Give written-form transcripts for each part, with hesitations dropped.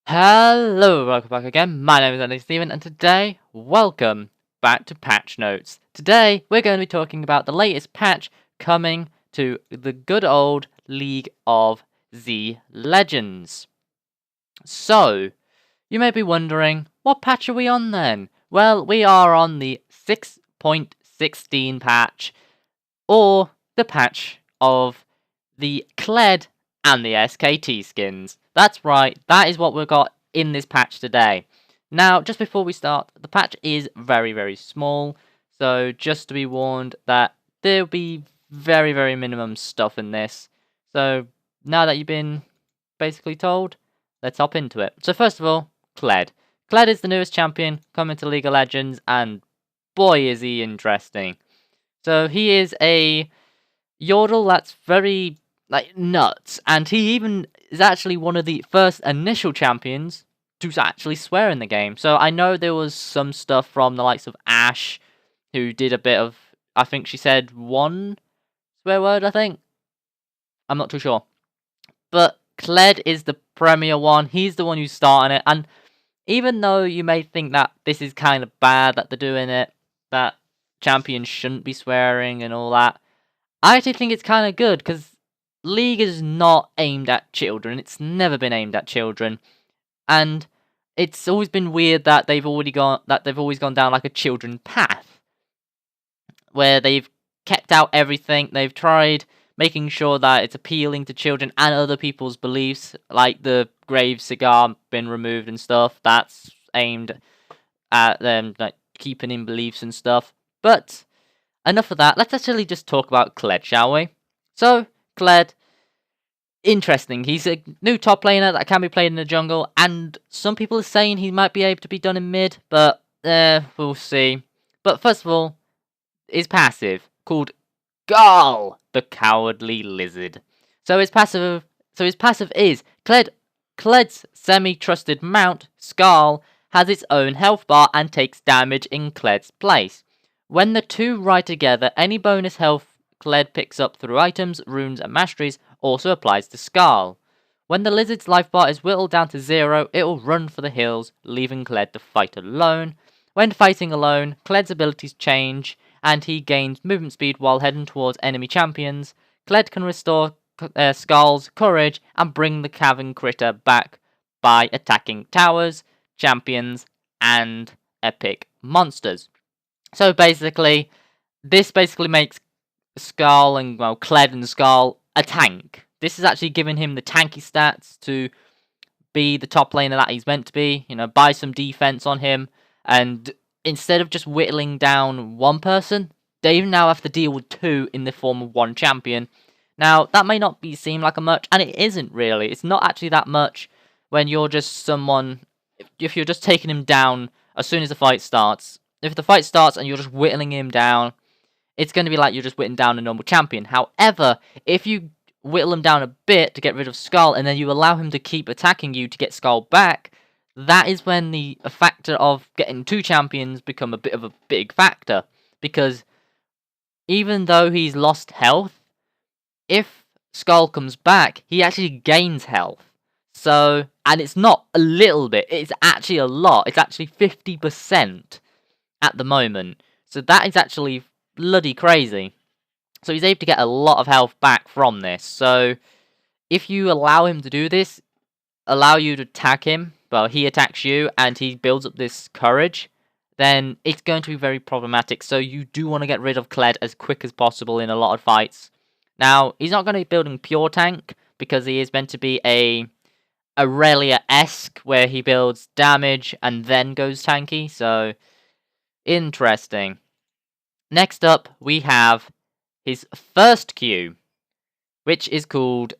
Hello, welcome back again. My name is Andy Steven, and today, welcome back to Patch Notes. Today, we're going to be talking about the latest patch coming to the good old League of Z Legends. So, you may be wondering, what patch are we on then? Well, we are on the 6.16 patch, or the patch of the Kled and the SKT skins. That's right, that is what we've got in this patch today. Now, just before we start, the patch is very, very small, so just to be warned that there'll be very, very minimum stuff in this. So, now that you've been basically told, let's hop into it. So first of all, Kled. Kled is the newest champion coming to League of Legends, and boy is he interesting. So he is a Yordle that's very nuts, and he even is actually one of the first initial champions to actually swear in the game. So I know there was some stuff from the likes of Ash, who did a bit of, I think she said one swear word, I think. I'm not too sure. But Kled is the premier one, he's the one who's starting it, and even though you may think that this is kind of bad that they're doing it, that champions shouldn't be swearing and all that, I actually think it's kind of good, because League is not aimed at children. It's never been aimed at children, and it's always been weird that they've always gone down like a children path, where they've kept out everything. They've tried making sure that it's appealing to children and other people's beliefs, like the Grave cigar been removed and stuff. That's aimed at them like keeping in beliefs and stuff. But enough of that. Let's actually just talk about Kled, shall we? So, Kled, interesting. He's a new top laner that can be played in the jungle, and some people are saying he might be able to be done in mid, but we'll see. But first of all, his passive, called Garl, the Cowardly Lizard. So his passive is Kled's semi-trusted mount, Skarl, has its own health bar and takes damage in Kled's place. When the two ride together, any bonus health Kled picks up through items, runes, and masteries also applies to Skarl. When the lizard's life bar is whittled down to 0, it will run for the hills, leaving Kled to fight alone. When fighting alone, Kled's abilities change, and he gains movement speed while heading towards enemy champions. Kled can restore Skarl's courage and bring the Cavern Critter back by attacking towers, champions, and epic monsters. So basically, this basically makes Skarl and, well, Kled and Skarl a tank. This is actually giving him the tanky stats to be the top laner that he's meant to be, buy some defense on him, and instead of just whittling down one person, they now have to deal with two in the form of one champion. Now, that may not seem like a much, and it isn't really. It's not actually that much when you're just someone, if you're just taking him down as soon as the fight starts. If the fight starts and you're just whittling him down, it's going to be like you're just whittling down a normal champion. However, if you whittle him down a bit to get rid of Skarl, and then you allow him to keep attacking you to get Skarl back, that is when the factor of getting two champions become a bit of a big factor. Because even though he's lost health, if Skarl comes back, he actually gains health. So, and it's not a little bit, it's actually a lot. It's actually 50% at the moment. So that is actually bloody crazy. So he's able to get a lot of health back from this. So if you allow him to do this, allow you to attack him, well, he attacks you and he builds up this courage, then it's going to be very problematic. So you do want to get rid of Kled as quick as possible in a lot of fights. Now, he's not going to be building pure tank because he is meant to be a Aurelia-esque where he builds damage and then goes tanky. So, interesting. Next up, we have his first Q, which is called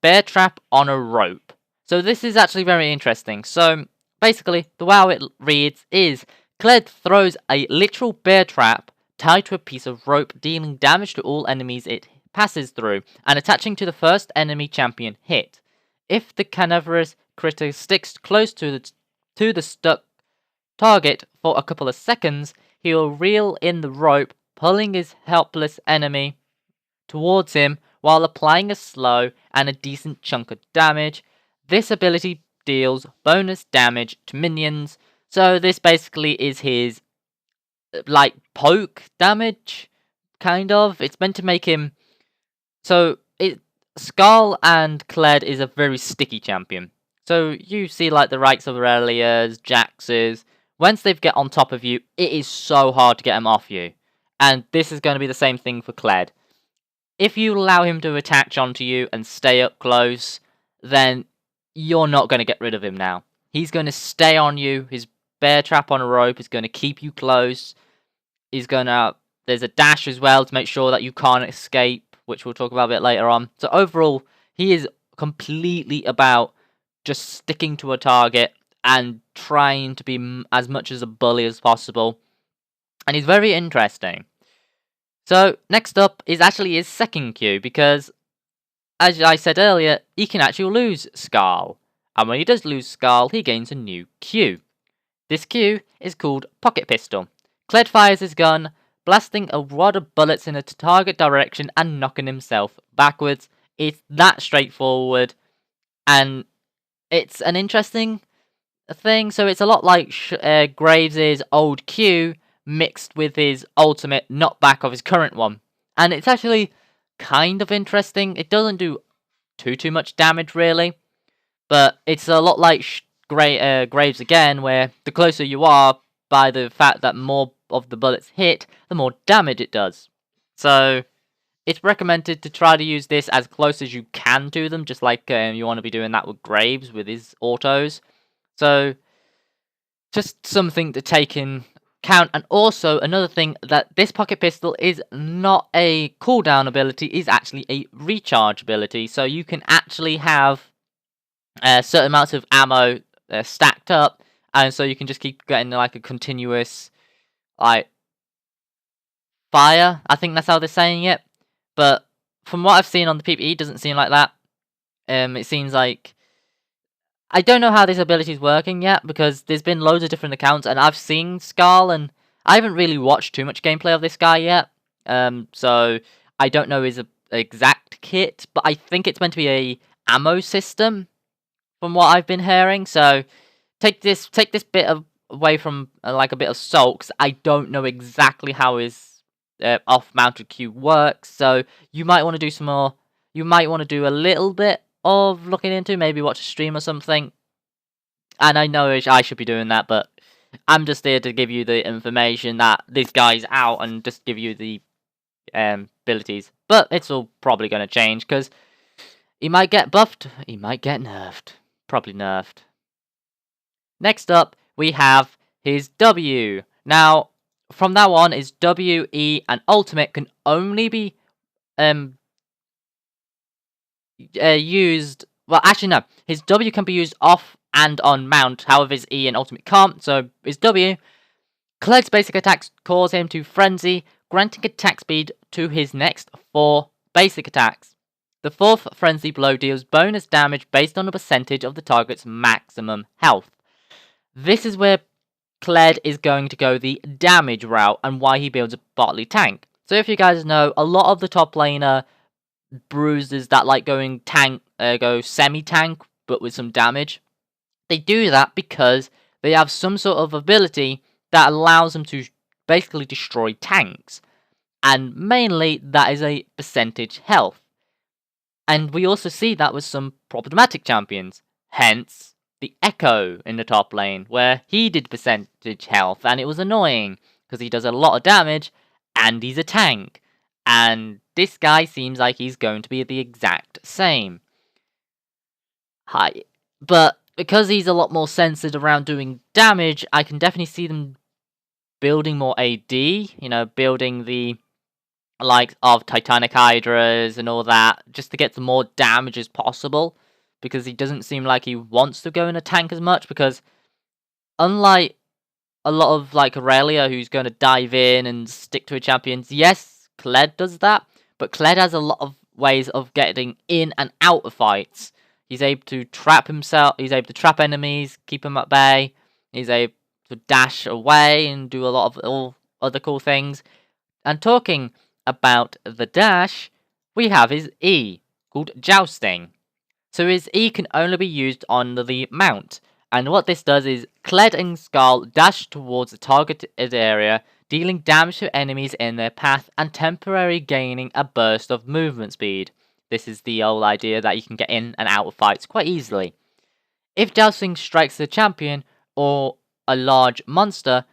Bear Trap on a Rope. So this is actually very interesting. So basically, the way it reads is, Kled throws a literal bear trap tied to a piece of rope, dealing damage to all enemies it passes through, and attaching to the first enemy champion hit. If the carnivorous critter sticks close to the stuck target for a couple of seconds, he will reel in the rope, pulling his helpless enemy towards him while applying a slow and a decent chunk of damage. This ability deals bonus damage to minions. So this basically is his, like, poke damage, kind of. It's meant to make him... So, Skull and Kled is a very sticky champion. So, you see, like, the likes of Aurelia's, Jax's. Once they get on top of you, it is so hard to get them off you. And this is going to be the same thing for Kled. If you allow him to attach onto you and stay up close, then you're not going to get rid of him now. He's going to stay on you. His bear trap on a rope is going to keep you close. He's going to... There's a dash as well to make sure that you can't escape, which we'll talk about a bit later on. So overall, he is completely about just sticking to a target and trying to be as much as a bully as possible. And he's very interesting. So next up is actually his second Q, because as I said earlier, he can actually lose Skull. And when he does lose Skull, he gains a new Q. This Q is called Pocket Pistol. Kled fires his gun, blasting a wad of bullets in a target direction and knocking himself backwards. It's that straightforward, and it's an interesting thing. So it's a lot like Graves' old Q mixed with his ultimate knockback of his current one. And it's actually kind of interesting. It doesn't do too much damage, really. But it's a lot like Graves again, where the closer you are, by the fact that more of the bullets hit, the more damage it does. So it's recommended to try to use this as close as you can to them, just like you want to be doing that with Graves with his autos. So just something to take in count. And also another thing, that this pocket pistol is not a cooldown ability, is actually a recharge ability. So you can actually have certain amounts of ammo stacked up, and so you can just keep getting like a continuous like fire. I think that's how they're saying it. But from what I've seen on the PvE, it doesn't seem like that. It seems like... I don't know how this ability is working yet, because there's been loads of different accounts, and I've seen Skull, and I haven't really watched too much gameplay of this guy yet. So I don't know his exact kit, but I think it's meant to be a ammo system, from what I've been hearing. So take this bit away from like a bit of sulks. I don't know exactly how his off-mounted Q works, so you might want to do some more. You might want to do a little bit of looking into, maybe watch a stream or something. And I know I should be doing that, but I'm just here to give you the information that this guy's out and just give you the abilities. But it's all probably going to change, because he might get buffed, he might get nerfed. Probably nerfed. Next up, we have his W. Now, from now on, his W, E, and Ultimate can only be used... Well, actually, no. His W can be used off and on mount, however his E and Ultimate can't. So, his W... Kled's basic attacks cause him to frenzy, granting attack speed to his next 4 basic attacks. The 4th frenzy blow deals bonus damage based on a percentage of the target's maximum health. This is where Kled is going to go the damage route, and why he builds a Bartley tank. So if you guys know, a lot of the top laner bruisers that like going tank, go semi-tank, but with some damage, they do that because they have some sort of ability that allows them to basically destroy tanks. And mainly, that is a percentage health. And we also see that with some problematic champions. Hence, the Echo in the top lane, where he did percentage health, and it was annoying, because he does a lot of damage, and he's a tank. And this guy seems like he's going to be the exact same. But because he's a lot more censored around doing damage, I can definitely see them building more AD, you know, building the like of Titanic Hydras and all that, just to get the more damage as possible, because he doesn't seem like he wants to go in a tank as much, because unlike a lot of like Aurelia, who's going to dive in and stick to a champions, yes, Kled does that, but Kled has a lot of ways of getting in and out of fights. He's able to trap himself, he's able to trap enemies, keep them at bay, he's able to dash away and do a lot of all other cool things. And talking about the dash, we have his E, called Jousting. So his E can only be used on the mount. And what this does is Kled and Skull dash towards the targeted area, dealing damage to enemies in their path and temporarily gaining a burst of movement speed. This is the old idea that you can get in and out of fights quite easily. If dousing strikes the champion or a large monster,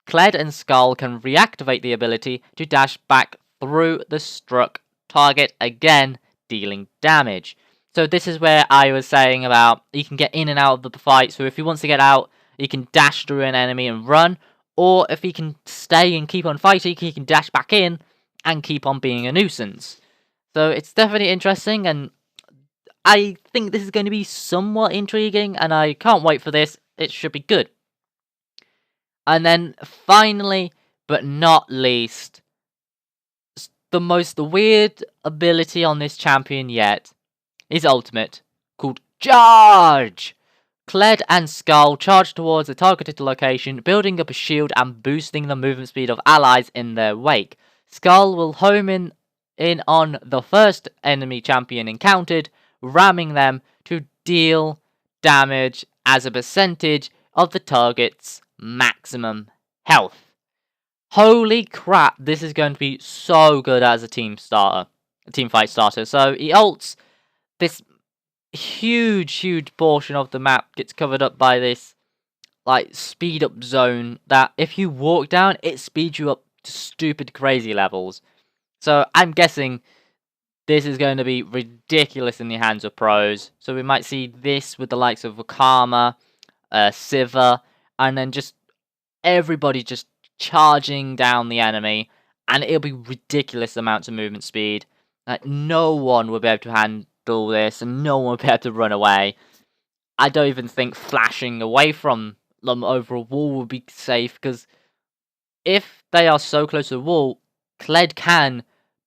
Kled and Skull can reactivate the ability to dash back through the struck target again, dealing damage. So this is where I was saying about you can get in and out of the fight. So if he wants to get out, he can dash through an enemy and run. Or if he can stay and keep on fighting, he can dash back in and keep on being a nuisance. So it's definitely interesting, and I think this is going to be somewhat intriguing, and I can't wait for this. It should be good. And then finally, but not least, the most weird ability on this champion yet is ultimate, called Charge! Kled and Skull charge towards a targeted location, building up a shield and boosting the movement speed of allies in their wake. Skull will home in on the first enemy champion encountered, ramming them to deal damage as a percentage of the target's maximum health. Holy crap, this is going to be so good as a team fight starter. So he ults, this huge portion of the map gets covered up by this like speed up zone that if you walk down, it speeds you up to stupid crazy levels. So I'm guessing this is going to be ridiculous in the hands of pros. So we might see this with the likes of Wakama, Siva, and then just everybody just charging down the enemy, and it'll be ridiculous amounts of movement speed. Like, no one will be able to handle this, and no one will be able to run away. I don't even think flashing away from them over a wall will be safe, because if they are so close to the wall, Kled can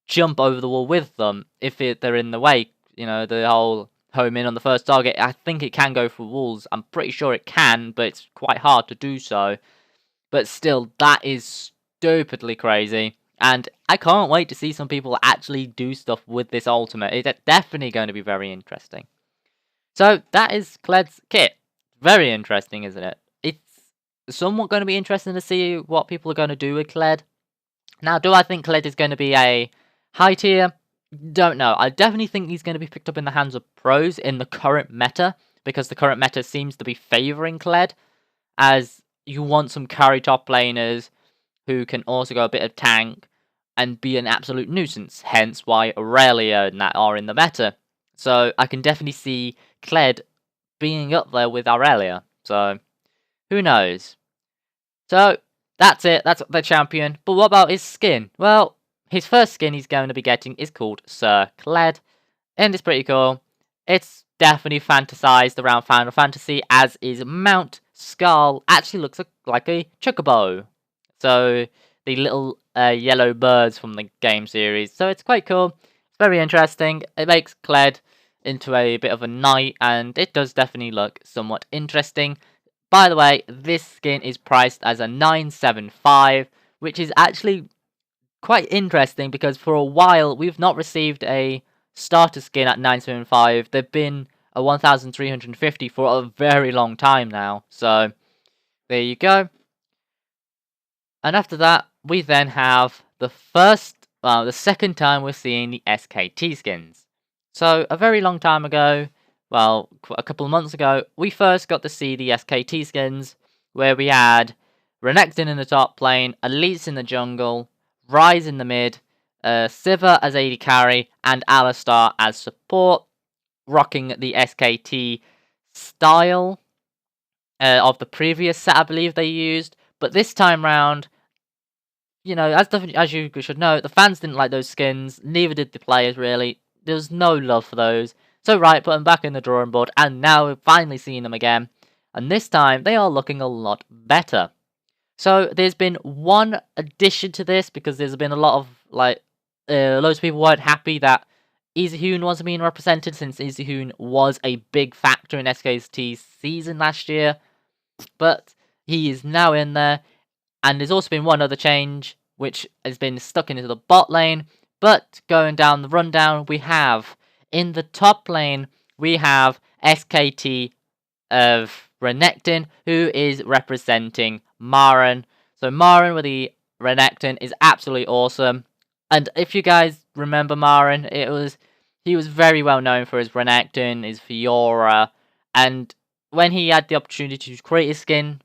jump over the wall with them if they're in the way. You know, the whole home in on the first target, I think it can go for walls. I'm pretty sure it can, but it's quite hard to do so. But still, that is stupidly crazy. And I can't wait to see some people actually do stuff with this ultimate. It's definitely going to be very interesting. So, that is Kled's kit. Very interesting, isn't it? It's somewhat going to be interesting to see what people are going to do with Kled. Now, do I think Kled is going to be a high tier? Don't know. I definitely think he's going to be picked up in the hands of pros in the current meta, because the current meta seems to be favouring Kled, as you want some carry top laners who can also go a bit of tank and be an absolute nuisance, hence why Aurelia and that are in the meta. So I can definitely see Kled being up there with Aurelia, so who knows. So that's it, that's the champion. But what about his skin? Well, his first skin he's going to be getting is called Sir Kled, and it's pretty cool. It's definitely fantasized around Final Fantasy, as is Mount Skull actually looks like a chocobo. So the little yellow birds from the game series. So it's quite cool. It's very interesting. It makes Kled into a bit of a knight, and it does definitely look somewhat interesting. By the way, this skin is priced as a 975, which is actually quite interesting, because for a while we've not received a starter skin at 975. They've been a 1,350 for a very long time now. So there you go. And after that, we then have the second time we're seeing the SKT skins. So a very long time ago, well, a couple of months ago, we first got to see the SKT skins, where we had Renekton in the top lane, Elise in the jungle, Ryze in the mid, Siva as AD carry, and Alistar as support, rocking the SKT style of the previous set, I believe they used. But this time round, you know, as you should know, the fans didn't like those skins, neither did the players really. There was no love for those. So right, put them back in the drawing board, and now we're finally seeing them again. And this time, they are looking a lot better. So there's been one addition to this, because there's been a lot of, like, loads of people weren't happy that Easyhoon wasn't being represented, since Easyhoon was a big factor in SKT's season last year. But he is now in there, and there's also been one other change, which has been stuck into the bot lane. But going down the rundown, we have in the top lane we have SKT of Renekton, who is representing Marin. So Marin with the Renekton is absolutely awesome. And if you guys remember Marin, he was very well known for his Renekton, his Fiora, and when he had the opportunity to create his skin,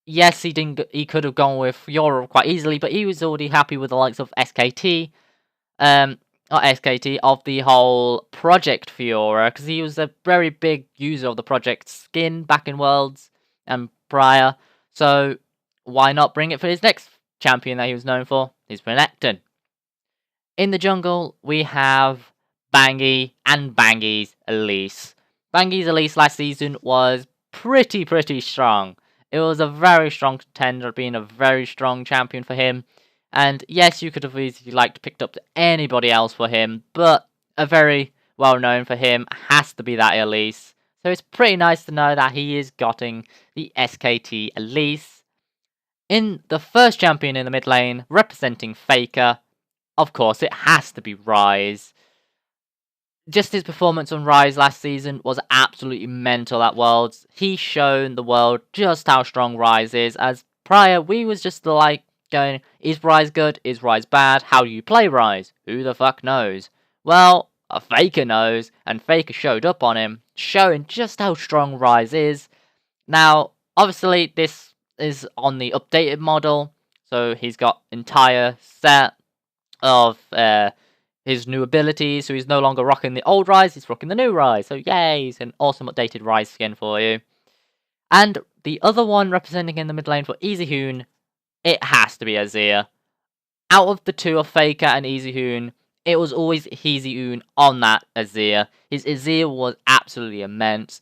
yes, he could have gone with Fiora quite easily, but he was already happy with the likes of SKT, not SKT, of the whole Project Fiora, because he was a very big user of the Project skin back in Worlds and prior. So why not bring it for his next champion that he was known for, his Renekton? In the jungle, we have Bangy and Bangy's Elise. Bangy's Elise last season was pretty strong. It was a very strong contender, being a very strong champion for him. And yes, you could have easily picked up anybody else for him, but a very well known for him has to be that Elise. So it's pretty nice to know that he is getting the SKT Elise. In the first champion in the mid lane, representing Faker, of course, it has to be Rise. Just his performance on Rise last season was absolutely mental at Worlds. He's shown the world just how strong Rise is, as prior we was just going, is Rise good? Is Rise bad? How do you play Rise? Who the fuck knows? Well, a Faker knows, and Faker showed up on him, showing just how strong Rise is. Now, obviously, this is on the updated model, so he's got entire set of his new abilities, so he's no longer rocking the old Rise, he's rocking the new Rise. So yay, he's an awesome updated Rise skin for you. And the other one representing in the mid lane for Easyhoon, it has to be Azir. Out of the two of Faker and Easyhoon, it was always Easyhoon on that Azir. His Azir was absolutely immense.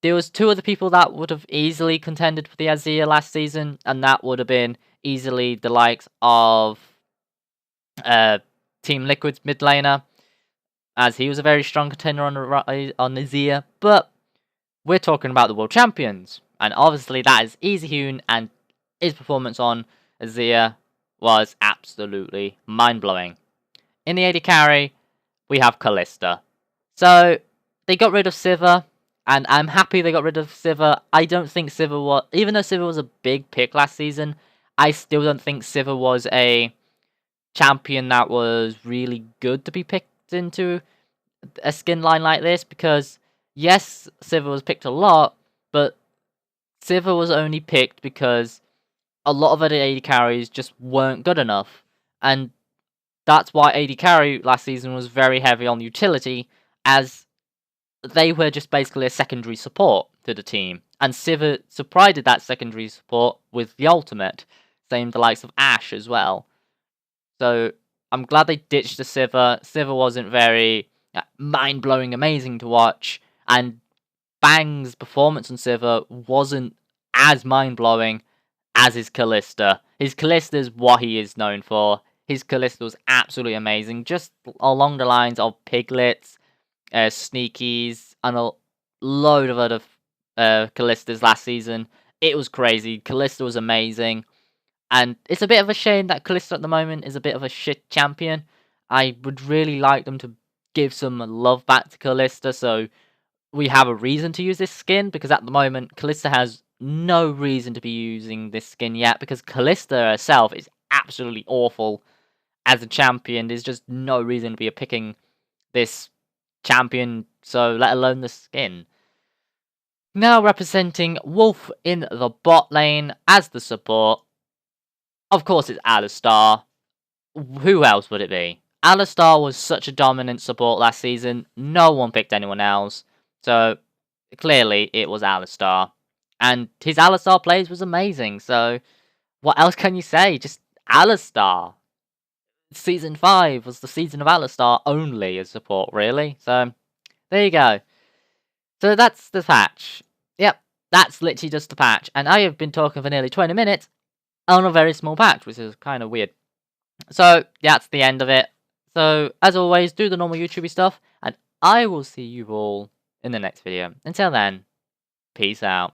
There was two other people that would have easily contended for the Azir last season, and that would have been easily the likes of Team Liquid's mid laner, as he was a very strong contender on Azir, but we're talking about the world champions, and obviously that is Easyhoon, and his performance on Azir was absolutely mind-blowing. In the AD carry, we have Kalista. So, they got rid of Sivir, and I'm happy they got rid of Sivir. I don't think Sivir was, even though Sivir was a big pick last season, I still don't think Sivir was a champion that was really good to be picked into a skin line like this, because yes, Sivir was picked a lot, but Sivir was only picked because a lot of other AD carries just weren't good enough, and that's why AD carry last season was very heavy on utility, as they were just basically a secondary support to the team, and Sivir supplied that secondary support with the ultimate, same the likes of Ashe as well. So I'm glad they ditched the Sivir. Sivir wasn't very mind-blowing amazing to watch, and Bang's performance on Sivir wasn't as mind-blowing as his Kalista. His Kalista is what he is known for. His Kalista was absolutely amazing, just along the lines of Piglets, Sneakies, and a load of other Kalistas last season. It was crazy. Kalista was amazing. And it's a bit of a shame that Kalista at the moment is a bit of a shit champion. I would really like them to give some love back to Kalista, so we have a reason to use this skin, because at the moment, Kalista has no reason to be using this skin yet, because Kalista herself is absolutely awful as a champion. There's just no reason to be picking this champion, so let alone the skin. Now representing Wolf in the bot lane as the support, of course it's Alistar. Who else would it be? Alistar was such a dominant support last season, no one picked anyone else. So, clearly it was Alistar. And his Alistar plays was amazing, so what else can you say? Just Alistar. Season 5 was the season of Alistar only as support, really. So, there you go. So that's the patch. Yep, that's literally just the patch. And I have been talking for nearly 20 minutes on a very small patch, which is kind of weird. So, that's the end of it. So, as always, do the normal YouTubey stuff, and I will see you all in the next video. Until then, peace out.